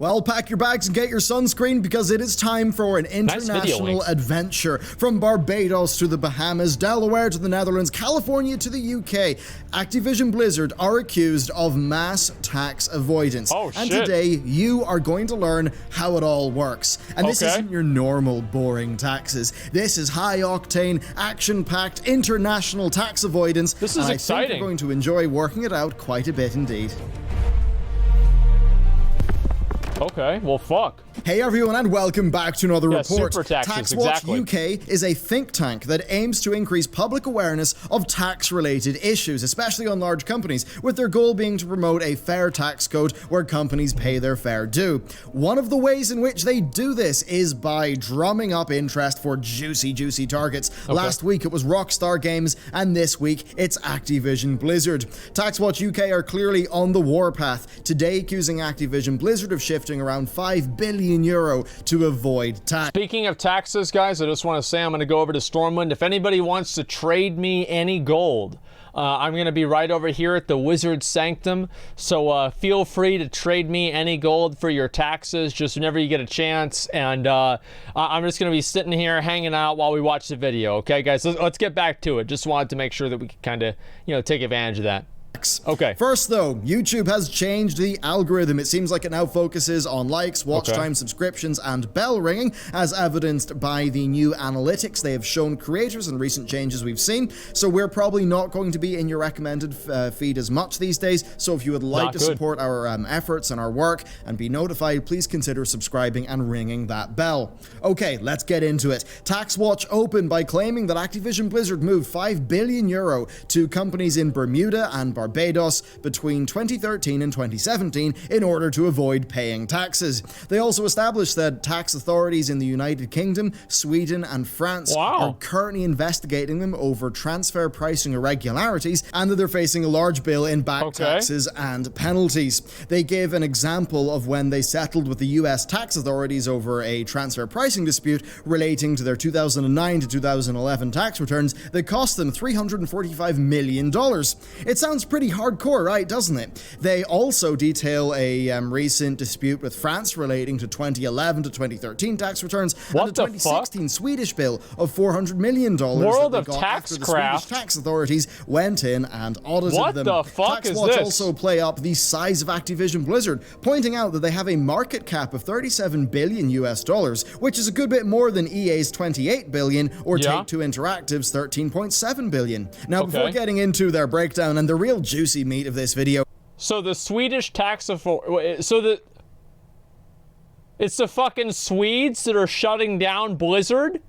Well, pack your bags and get your sunscreen because it is time for an international adventure. From Barbados to the Bahamas, Delaware to the Netherlands, California to the UK, Activision Blizzard are accused of mass tax avoidance. Oh, shit. And today, you are going to learn how it all works. And this isn't your normal boring taxes. This is high-octane, action-packed, international tax avoidance. This is exciting. I think you're going to enjoy working it out quite a bit indeed. Okay, well, fuck. Hey everyone, and welcome back to another report. Super taxes, TaxWatch UK is a think tank that aims to increase public awareness of tax-related issues, especially on large companies, with their goal being to promote a fair tax code where companies pay their fair due. One of the ways in which they do this is by drumming up interest for juicy targets. Last week it was Rockstar Games, and this week it's Activision Blizzard. TaxWatch UK are clearly on the warpath, today accusing Activision Blizzard of shifting around €5 billion to avoid tax. Speaking of taxes, guys, I just want to say I'm going to go over to Stormwind. If anybody wants to trade me any gold, I'm going to be right over here at the Wizard Sanctum, so feel free to trade me any gold for your taxes just whenever you get a chance, and I'm just going to be sitting here hanging out while we watch the video. Okay, guys, let's get back to it. Just wanted to make sure that we could kind of, take advantage of that. Okay. First though, YouTube has changed the algorithm. It seems like it now focuses on likes, watch time, subscriptions, and bell ringing, as evidenced by the new analytics they have shown creators and recent changes we've seen. So we're probably not going to be in your recommended feed as much these days. So if you would like to support our efforts and our work and be notified, please consider subscribing and ringing that bell. Okay, let's get into it. TaxWatch opened by claiming that Activision Blizzard moved €5 billion to companies in Bermuda and Barbados between 2013 and 2017 in order to avoid paying taxes. They also established that tax authorities in the United Kingdom, Sweden, and France are currently investigating them over transfer pricing irregularities, and that they're facing a large bill in back taxes and penalties. They gave an example of when they settled with the US tax authorities over a transfer pricing dispute relating to their 2009 to 2011 tax returns that cost them $345 million. It sounds pretty hardcore, right, doesn't it? They also detail a recent dispute with France relating to 2011 to 2013 tax returns and a 2016 Swedish bill of $400 million World that they got after the Swedish tax authorities went in and audited them. What the fuck is TaxWatch this? also play up the size of Activision Blizzard, pointing out that they have a market cap of $37 billion US, which is a good bit more than EA's $28 billion or Take-Two Interactive's $13.7 billion. Now, before getting into their breakdown and the real juicy meat of this video. So the Swedish tax it's the fucking Swedes that are shutting down Blizzard?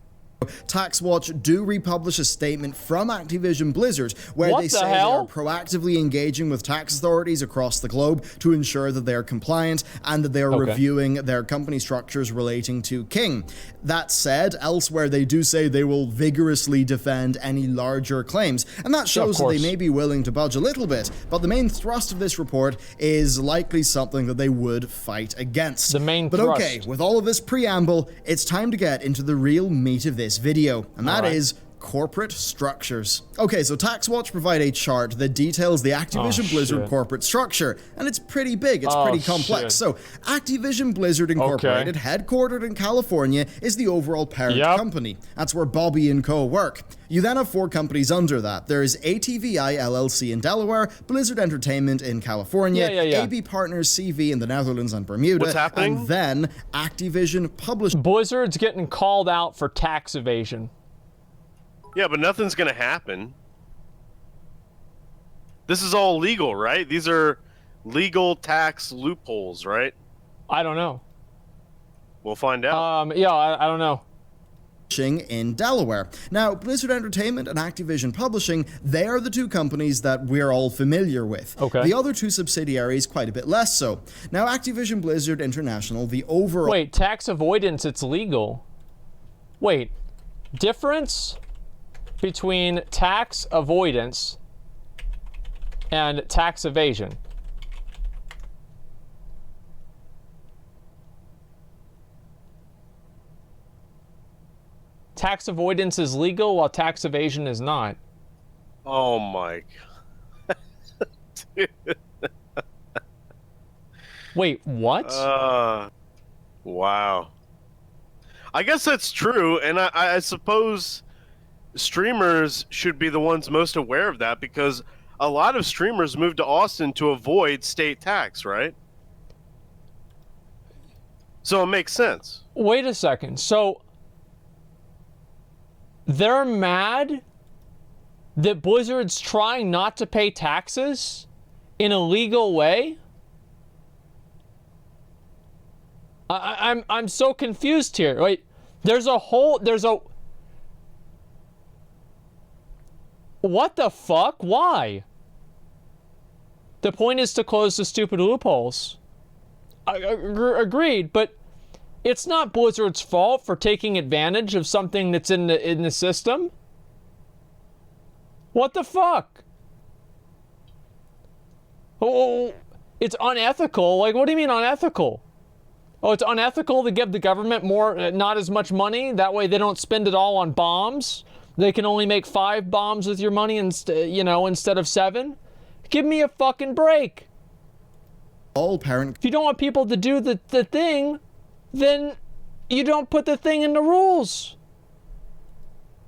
TaxWatch do republish a statement from Activision Blizzard where they say they are proactively engaging with tax authorities across the globe to ensure that they are compliant and that they are reviewing their company structures relating to King. That said, elsewhere they do say they will vigorously defend any larger claims, and that shows that they may be willing to budge a little bit, but the main thrust of this report is likely something that they would fight against. But okay, with all of this preamble, it's time to get into the real meat of this video, and that is corporate structures. Okay, so TaxWatch provide a chart that details the Activision Blizzard corporate structure, and it's pretty big, it's pretty complex. So, Activision Blizzard Incorporated, headquartered in California, is the overall parent company. That's where Bobby and co work. You then have 4 companies under that. There's ATVI LLC in Delaware, Blizzard Entertainment in California, AB Partners CV in the Netherlands and Bermuda, and then Activision Publishing. Blizzard's getting called out for tax evasion. Yeah, but nothing's gonna happen. This is all legal, right? These are legal tax loopholes, right? I don't know. We'll find out. Yeah, I don't know. In Delaware. Now, Blizzard Entertainment and Activision Publishing, they are the 2 companies that we're all familiar with. The other 2 subsidiaries, quite a bit less so. Now, Activision Blizzard International, the overall... Wait, tax avoidance, it's legal. Wait, difference between tax avoidance and tax evasion. Tax avoidance is legal while tax evasion is not. Oh my god. Dude. Wait, what? Wow. I guess that's true, and I suppose streamers should be the ones most aware of that, because a lot of streamers moved to Austin to avoid state tax, right? So it makes sense. Wait a second. So they're mad that Blizzard's trying not to pay taxes in a legal way? I'm so confused here. Wait, there's a what the fuck? Why? The point is to close the stupid loopholes. Agreed, but it's not Blizzard's fault for taking advantage of something that's in the system. What the fuck? Oh, it's unethical. Like, what do you mean unethical? Oh, it's unethical to give the government not as much money. That way they don't spend it all on bombs. They can only make 5 bombs with your money instead of 7. Give me a fucking break. If you don't want people to do the thing, then you don't put the thing in the rules.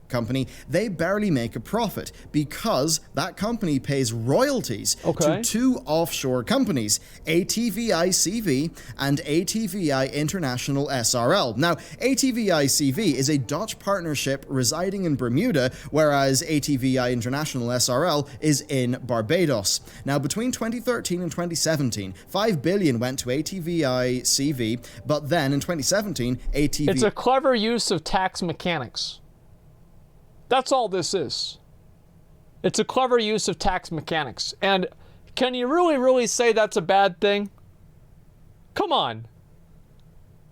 Company, they barely make a profit because that company pays royalties to 2 offshore companies, ATVI-CV and ATVI International SRL. Now, ATVI-CV is a Dutch partnership residing in Bermuda, whereas ATVI International SRL is in Barbados. Now, between 2013 and 2017, $5 billion went to ATVI-CV, but then in 2017, ATVI... It's a clever use of tax mechanics. That's all this is. It's a clever use of tax mechanics. And can you really, really say that's a bad thing? Come on.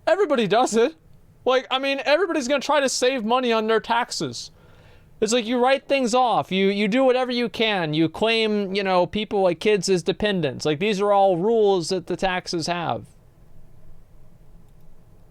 Everybody does it. Like, I mean, everybody's going to try to save money on their taxes. It's like you write things off. You do whatever you can. You claim, people like kids as dependents. Like, these are all rules that the taxes have.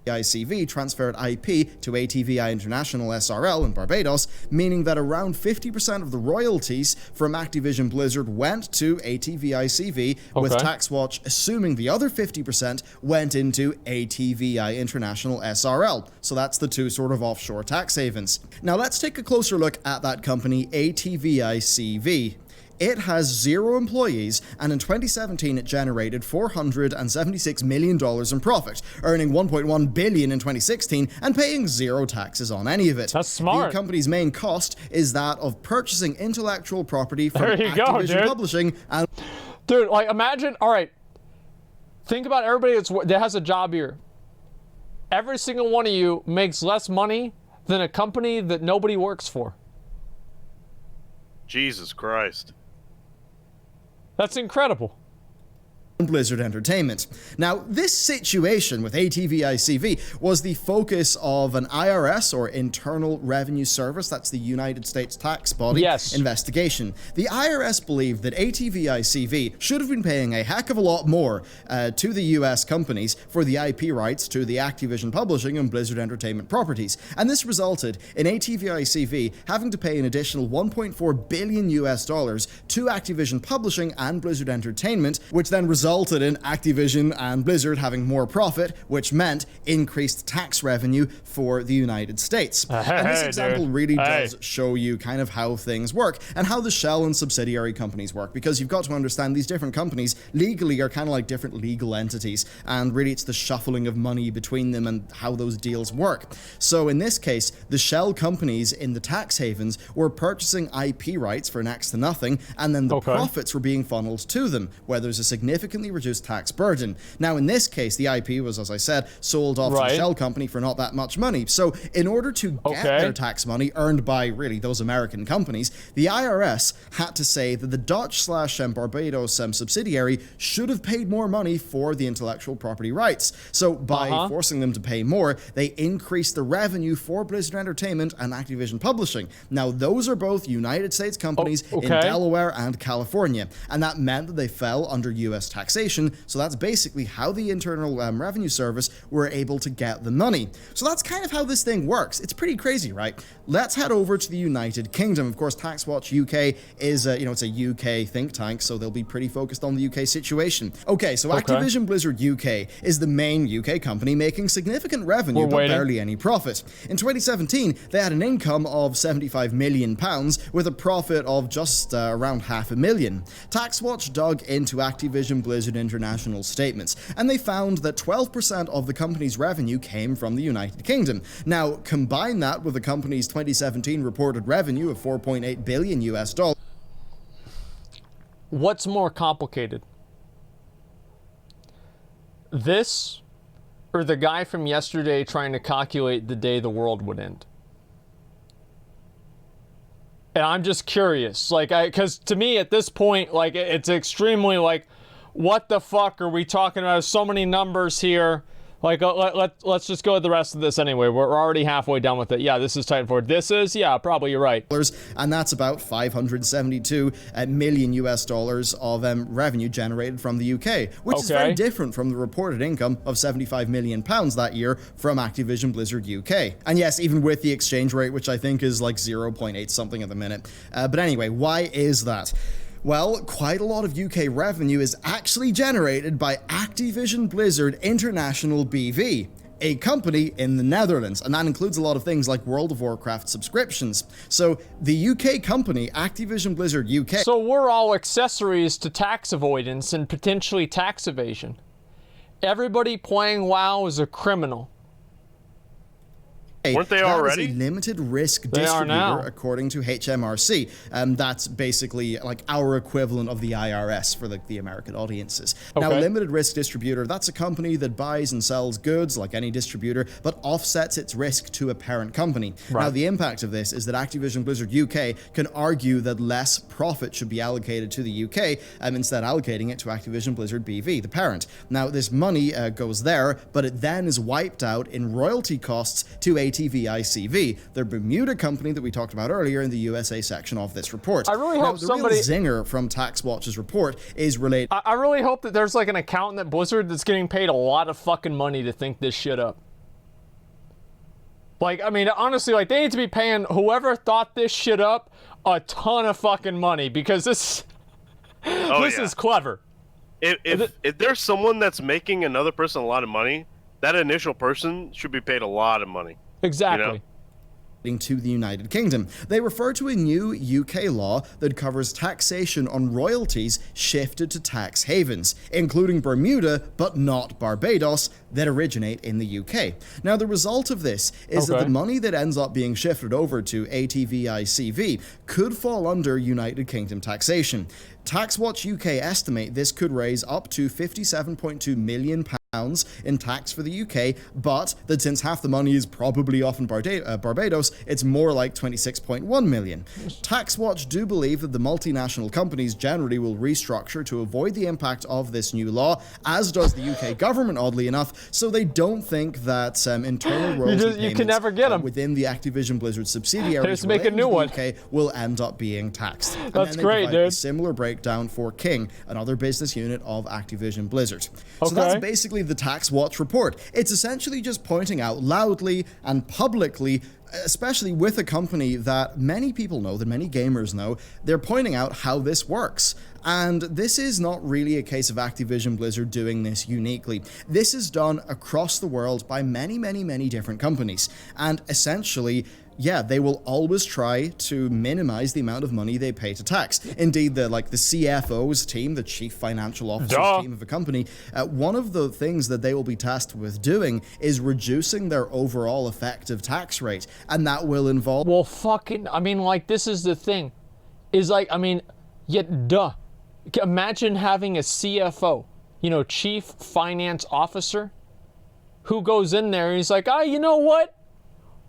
ATVI-CV transferred IP to ATVI International SRL in Barbados, meaning that around 50% of the royalties from Activision Blizzard went to ATVI-CV, with TaxWatch assuming the other 50% went into ATVI International SRL. So that's the 2 sort of offshore tax havens. Now let's take a closer look at that company, ATVI-CV. It has 0 employees, and in 2017 it generated $476 million in profit, earning $1.1 billion in 2016 and paying 0 taxes on any of it. That's smart. The company's main cost is that of purchasing intellectual property from Activision Publishing. And dude, like, imagine, all right, think about everybody that has a job here. Every single one of you makes less money than a company that nobody works for. Jesus Christ. That's incredible. Blizzard Entertainment. Now, this situation with ATVI-CV was the focus of an IRS, or Internal Revenue Service, that's the United States tax body, investigation. The IRS believed that ATVI-CV should have been paying a heck of a lot more to the US companies for the IP rights to the Activision Publishing and Blizzard Entertainment properties, and this resulted in ATVI-CV having to pay an additional $1.4 billion to Activision Publishing and Blizzard Entertainment, which then resulted in Activision and Blizzard having more profit, which meant increased tax revenue for the United States. And this example really does show you kind of how things work and how the shell and subsidiary companies work, because you've got to understand these different companies legally are kind of like different legal entities, and really it's the shuffling of money between them and how those deals work. So in this case, the shell companies in the tax havens were purchasing IP rights for next to nothing, and then the profits were being funneled to them, where there's a significant reduced tax burden. Now, in this case, the IP was, as I said, sold off to the shell company for not that much money. So, in order to get their tax money earned by really those American companies, the IRS had to say that the Dutch/Barbados subsidiary should have paid more money for the intellectual property rights. So, by forcing them to pay more, they increased the revenue for Blizzard Entertainment and Activision Publishing. Now, those are both United States companies in Delaware and California, and that meant that they fell under US tax taxation. So that's basically how the Internal Revenue Service were able to get the money. So that's kind of how this thing works. It's pretty crazy, right? Let's head over to the United Kingdom. Of course, TaxWatch UK is, it's a UK think tank, so they'll be pretty focused on the UK situation. Okay, so Activision Blizzard UK is the main UK company making significant revenue but barely any profit. In 2017, they had an income of £75 million with a profit of just around £500,000. TaxWatch dug into Activision Blizzard International statements, and they found that 12% of the company's revenue came from the United Kingdom. Now, combine that with the company's 2017 reported revenue of $4.8 billion US. What's more complicated? This, or the guy from yesterday trying to calculate the day the world would end? And I'm just curious, like, because to me at this point, like, it's extremely like, what the fuck are we talking about? So many numbers here. Like, let's just go with the rest of this anyway. We're already halfway done with it. Yeah, this is Titanfall. This is, yeah, probably you're right. And that's about $572 million US of revenue generated from the UK, which is very different from the reported income of £75 million that year from Activision Blizzard UK. And yes, even with the exchange rate, which I think is like 0.8 something at the minute. But anyway, why is that? Well, quite a lot of UK revenue is actually generated by Activision Blizzard International BV, a company in the Netherlands, and that includes a lot of things like World of Warcraft subscriptions. So the UK company, Activision Blizzard UK... So we're all accessories to tax avoidance and potentially tax evasion. Everybody playing WoW is a criminal. Weren't they already? That is a limited risk distributor, according to HMRC. That's basically like our equivalent of the IRS for the American audiences. Now, a limited risk distributor, that's a company that buys and sells goods like any distributor, but offsets its risk to a parent company. Now, the impact of this is that Activision Blizzard UK can argue that less profit should be allocated to the UK, instead allocating it to Activision Blizzard BV, the parent. Now, this money goes there, but it then is wiped out in royalty costs to ATVICV, the Bermuda company that we talked about earlier in the USA section of this report. I really hope somebody... The real zinger from TaxWatch's report is related... I really hope that there's like an accountant at Blizzard that's getting paid a lot of fucking money to think this shit up. Like, I mean, honestly, like, they need to be paying whoever thought this shit up a ton of fucking money, because this is clever. If there's someone that's making another person a lot of money, that initial person should be paid a lot of money. Exactly. You know? To the United Kingdom. They refer to a new UK law that covers taxation on royalties shifted to tax havens, including Bermuda, but not Barbados, that originate in the UK. Now, the result of this is that the money that ends up being shifted over to ATVICV could fall under United Kingdom taxation. TaxWatch UK estimate this could raise up to £57.2 million in tax for the UK, but that since half the money is probably off in Barbados, it's more like 26.1 million. TaxWatch do believe that the multinational companies generally will restructure to avoid the impact of this new law, as does the UK government, oddly enough, so they don't think that internal royalty you can never get them within the Activision Blizzard subsidiaries just make a new one. UK will end up being taxed. That's great, dude. A similar breakdown for King, another business unit of Activision Blizzard. So that's basically the TaxWatch report. It's essentially just pointing out loudly and publicly, especially with a company that many people know, that many gamers know, they're pointing out how this works. And this is not really a case of Activision Blizzard doing this uniquely. This is done across the world by many, many, many different companies. And essentially, yeah, they will always try to minimize the amount of money they pay to tax. Indeed, the CFO's team, the chief financial officer's team of a company, one of the things that they will be tasked with doing is reducing their overall effective tax rate, and that will involve... Well, fucking, I mean, like, this is the thing. Is like, I mean, imagine having a CFO, chief finance officer, who goes in there and he's like, you know what?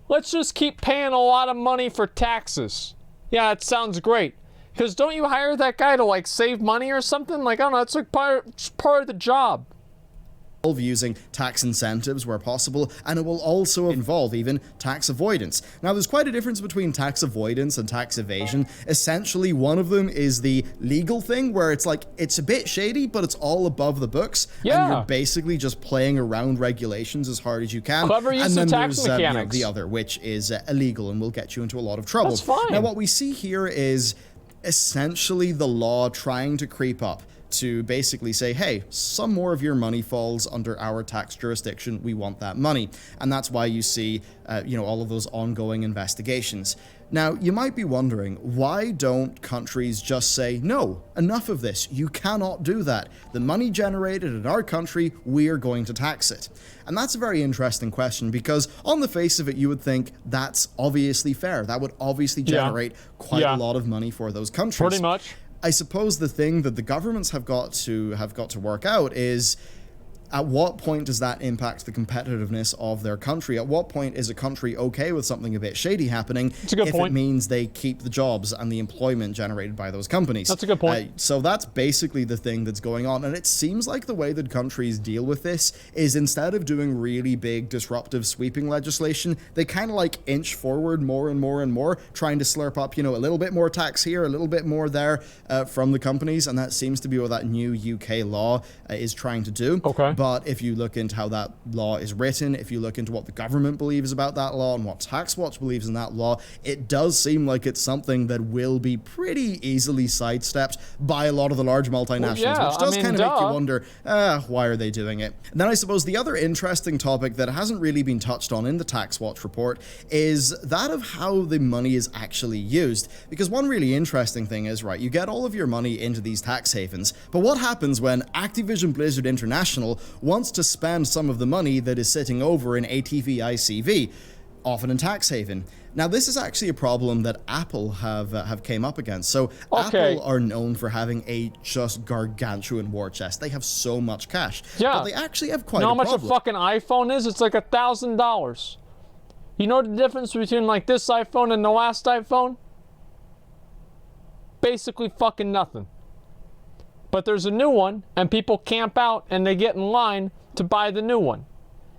Let's just keep paying a lot of money for taxes. Yeah, it sounds great. Because don't you hire that guy to, like, save money or something? Like, I don't know, it's like part of the job. using tax incentives where possible, and it will also involve even tax avoidance. Now, there's quite a difference between tax avoidance and tax evasion. Essentially, one of them is the legal thing where it's like, it's a bit shady, but it's all above the books, and you're basically just playing around regulations as hard as you can. Clever use of tax mechanics. The other, which is illegal and will get you into a lot of trouble. That's fine. Now, what we see here is essentially the law trying to creep up to basically say, hey, some more of your money falls under our tax jurisdiction. We want that money. And that's why you see, all of those ongoing investigations. Now, you might be wondering, why don't countries just say, no, enough of this. You cannot do that. The money generated in our country, we are going to tax it. And that's a very interesting question because on the face of it, you would think that's obviously fair. That would obviously generate quite a lot of money for those countries. Pretty much. I suppose the thing that the governments have got to work out is, at what point does that impact the competitiveness of their country? At what point is a country okay with something a bit shady happening if it means they keep the jobs and the employment generated by those companies? That's a good point. So that's basically the thing that's going on. And it seems like the way that countries deal with this is instead of doing really big, disruptive, sweeping legislation, they kind of like inch forward more and more and more, trying to slurp up, a little bit more tax here, a little bit more there from the companies. And that seems to be what that new UK law is trying to do. Okay. But if you look into how that law is written, if you look into what the government believes about that law and what TaxWatch believes in that law, it does seem like it's something that will be pretty easily sidestepped by a lot of the large multinationals, which does kind of make you wonder, why are they doing it? And then I suppose the other interesting topic that hasn't really been touched on in the TaxWatch report is that of how the money is actually used. Because one really interesting thing is, right, you get all of your money into these tax havens, but what happens when Activision Blizzard International wants to spend some of the money that is sitting over in ATVICV, often in tax haven? Now, this is actually a problem that Apple have came up against. So Apple are known for having a just gargantuan war chest. They have so much cash. Yeah. But they actually have quite a problem. You know how much a fucking iPhone is? It's like $1,000. You know the difference between like this iPhone and the last iPhone? Basically fucking nothing. But there's a new one, and people camp out, and they get in line to buy the new one.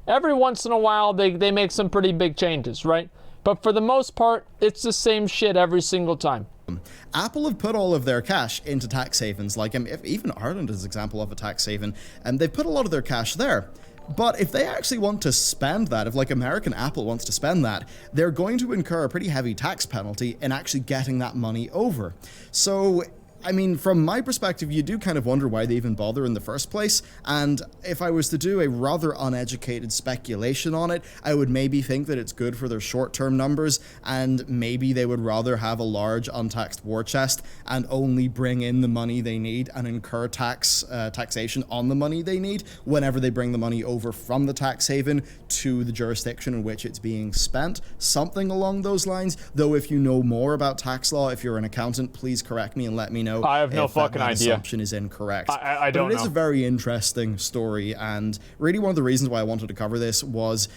Every once in a while, they make some pretty big changes, right? But for the most part, it's the same shit every single time. Apple have put all of their cash into tax havens, like even Ireland is an example of a tax haven, and they've put a lot of their cash there. But if they actually want to spend that, if like American Apple wants to spend that, they're going to incur a pretty heavy tax penalty in actually getting that money over. So, I mean, from my perspective, you do kind of wonder why they even bother in the first place. And if I was to do a rather uneducated speculation on it, I would maybe think that it's good for their short-term numbers, and maybe they would rather have a large untaxed war chest and only bring in the money they need and incur taxation on the money they need whenever they bring the money over from the tax haven to the jurisdiction in which it's being spent. Something along those lines. Though if you know more about tax law, if you're an accountant, please correct me and let me know. I have no fucking idea. Assumption is incorrect. I don't know. But it is a very interesting story, and really one of the reasons why I wanted to cover this was,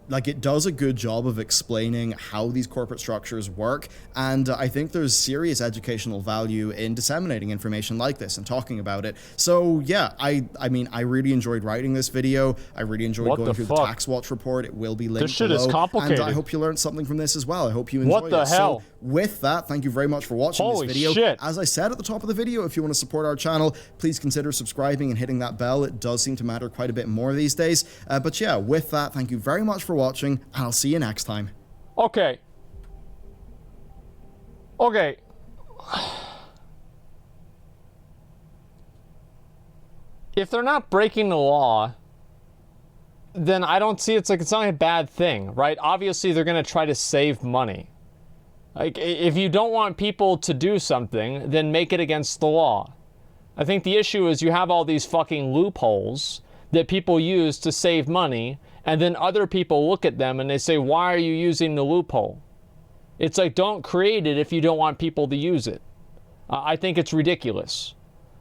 like, it does a good job of explaining how these corporate structures work, and I think there's serious educational value in disseminating information like this and talking about it. So yeah, I mean, I really enjoyed writing this video. I really enjoyed going through the TaxWatch report. It will be linked This shit below, is complicated. and I hope you learned something from this as well. I hope you enjoyed it. What the hell? So with that, thank you very much for watching this video. Shit. As I said at the top of the video, if you want to support our channel, please consider subscribing and hitting that bell. It does seem to matter quite a bit more these days. But yeah, with that, thank you very much for watching, and I'll see you next time. Okay. If they're not breaking the law, then I don't see it's not a bad thing, right? Obviously, they're going to try to save money. Like, if you don't want people to do something, then make it against the law. I think the issue is you have all these fucking loopholes that people use to save money, and then other people look at them and they say, why are you using the loophole? It's like, don't create it if you don't want people to use it. I think it's ridiculous.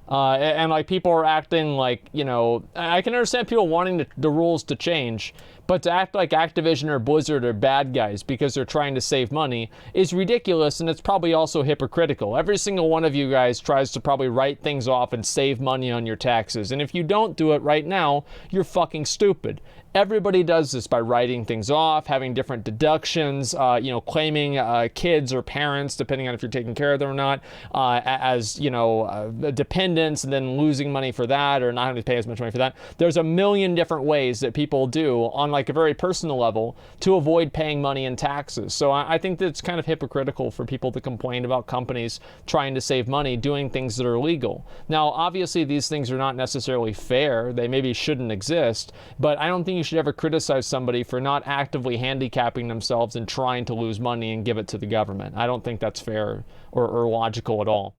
And like people are acting like, you know, I can understand people wanting the rules to change, but to act like Activision or Blizzard are bad guys because they're trying to save money is ridiculous, and it's probably also hypocritical. Every single one of you guys tries to probably write things off and save money on your taxes, and if you don't do it right now, you're fucking stupid. Everybody does this by writing things off, having different deductions, you know, claiming kids or parents, depending on if you're taking care of them or not, as, you know, dependents, and then losing money for that or not having to pay as much money for that. There's a million different ways that people do on like a very personal level to avoid paying money in taxes. So I think that it's kind of hypocritical for people to complain about companies trying to save money doing things that are illegal. Now, obviously, these things are not necessarily fair. They maybe shouldn't exist, but I don't think you should ever criticize somebody for not actively handicapping themselves and trying to lose money and give it to the government. I don't think that's fair or logical at all.